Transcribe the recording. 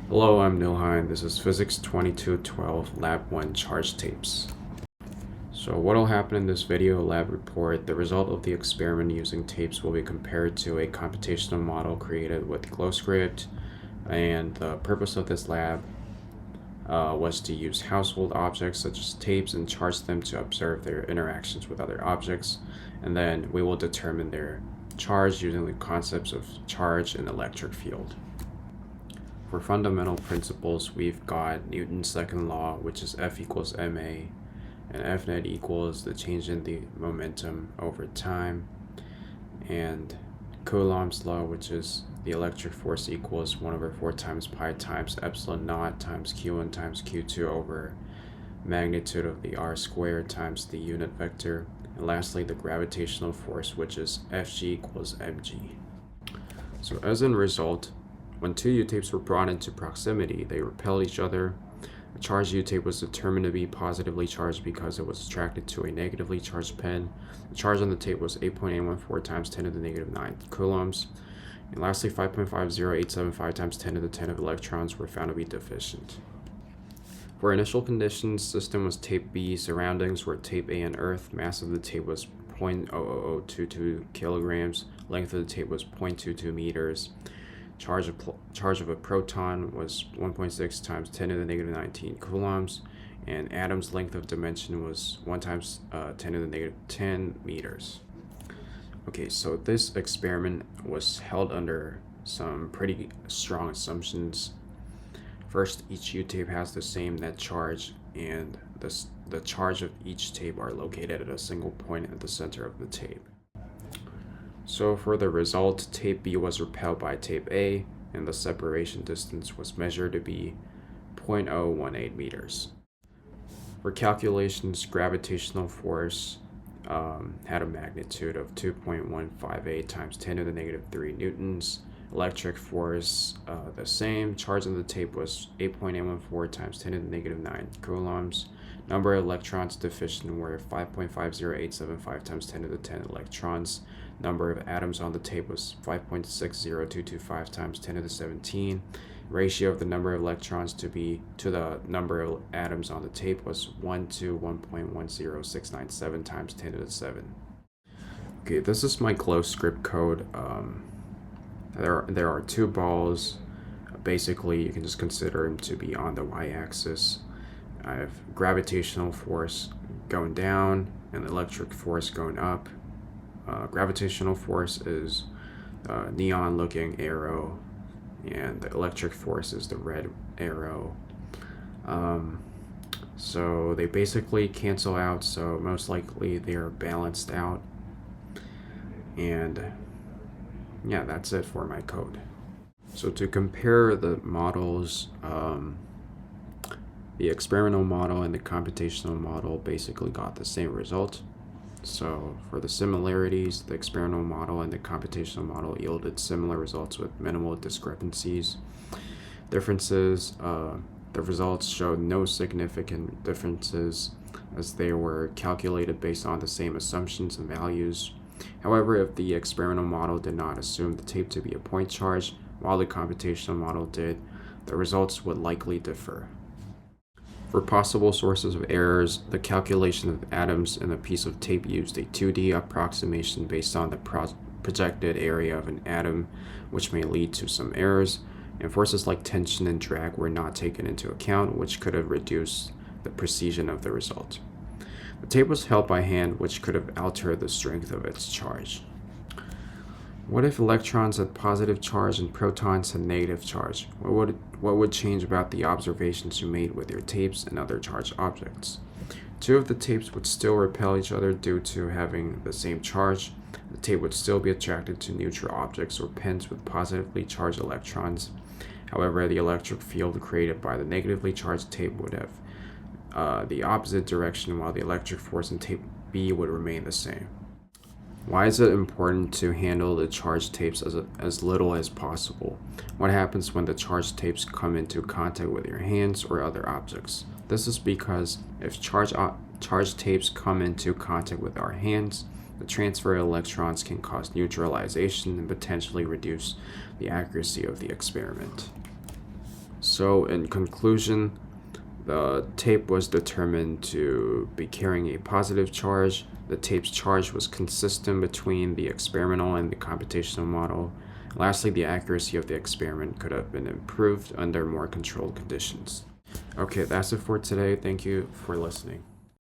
Hello, I'm Nilheim. This is Physics 2212 Lab 1 Charge Tapes. So what will happen in this video lab report, the result of the experiment using tapes will be compared to a computational model created with GlowScript, and the purpose of this lab was to use household objects such as tapes and charge them to observe their interactions with other objects, and then we will determine their charge using the concepts of charge and electric field. For fundamental principles, we've got Newton's second law, which is F equals ma, and F net equals the change in the momentum over time, and Coulomb's law, which is the electric force equals 1/4 times pi times epsilon naught times q1 times q2 over magnitude of the r squared times the unit vector, and lastly the gravitational force, which is Fg equals mg. So as a result, when two U-tapes were brought into proximity, they repelled each other. A charged U-tape was determined to be positively charged because it was attracted to a negatively charged pen. The charge on the tape was 8.814 times 10 to the negative 9 coulombs. And lastly, 5.50875 times 10 to the 10 of electrons were found to be deficient. For initial conditions, system was tape B, surroundings were tape A and Earth, mass of the tape was 0.00022 kilograms, length of the tape was 0.22 meters. Charge of a proton was 1.6 times 10 to the negative 19 coulombs, and atom's length of dimension was 1 times 10 to the negative 10 meters. Okay, so this experiment was held under some pretty strong assumptions. First, each U-tape has the same net charge, and the charge of each tape are located at a single point at the center of the tape. So for the result, tape B was repelled by tape A, and the separation distance was measured to be 0.018 meters. For calculations, gravitational force had a magnitude of 2.158 times 10 to the negative 3 newtons. Electric force, the same. Charge on the tape was 8.814 times 10 to the negative 9 coulombs. Number of electrons deficient were 5.50875 times 10 to the 10 electrons. Number of atoms on the tape was 5.60225 times 10 to the 17. Ratio of the number of electrons to the number of atoms on the tape was 1 to 1.10697 times 10 to the 7. Okay, this is my GlowScript code. There are two balls. Basically, you can just consider them to be on the y-axis. I have gravitational force going down and electric force going up. Gravitational force is a neon-looking arrow, and the electric force is the red arrow. So they basically cancel out, so most likely they are balanced out. And yeah, that's it for my code. So to compare the models, the experimental model and the computational model basically got the same result. So for the similarities, the experimental model and the computational model yielded similar results with minimal discrepancies. Differences, the results showed no significant differences as they were calculated based on the same assumptions and values. However, if the experimental model did not assume the tape to be a point charge, while the computational model did, the results would likely differ. For possible sources of errors, the calculation of atoms in a piece of tape used a 2D approximation based on the projected area of an atom, which may lead to some errors, and forces like tension and drag were not taken into account, which could have reduced the precision of the result. The tape was held by hand, which could have altered the strength of its charge. What if electrons had positive charge and protons had negative charge? What would change about the observations you made with your tapes and other charged objects? Two of the tapes would still repel each other due to having the same charge. The tape would still be attracted to neutral objects or pens with positively charged electrons. However, the electric field created by the negatively charged tape would have the opposite direction, while the electric force in tape B would remain the same. Why is it important to handle the charged tapes as little as possible? What happens when the charged tapes come into contact with your hands or other objects? This is because if charged tapes come into contact with our hands, the transfer of electrons can cause neutralization and potentially reduce the accuracy of the experiment. So in conclusion, the tape was determined to be carrying a positive charge. The tape's charge was consistent between the experimental and the computational model. Lastly, the accuracy of the experiment could have been improved under more controlled conditions. Okay, that's it for today. Thank you for listening.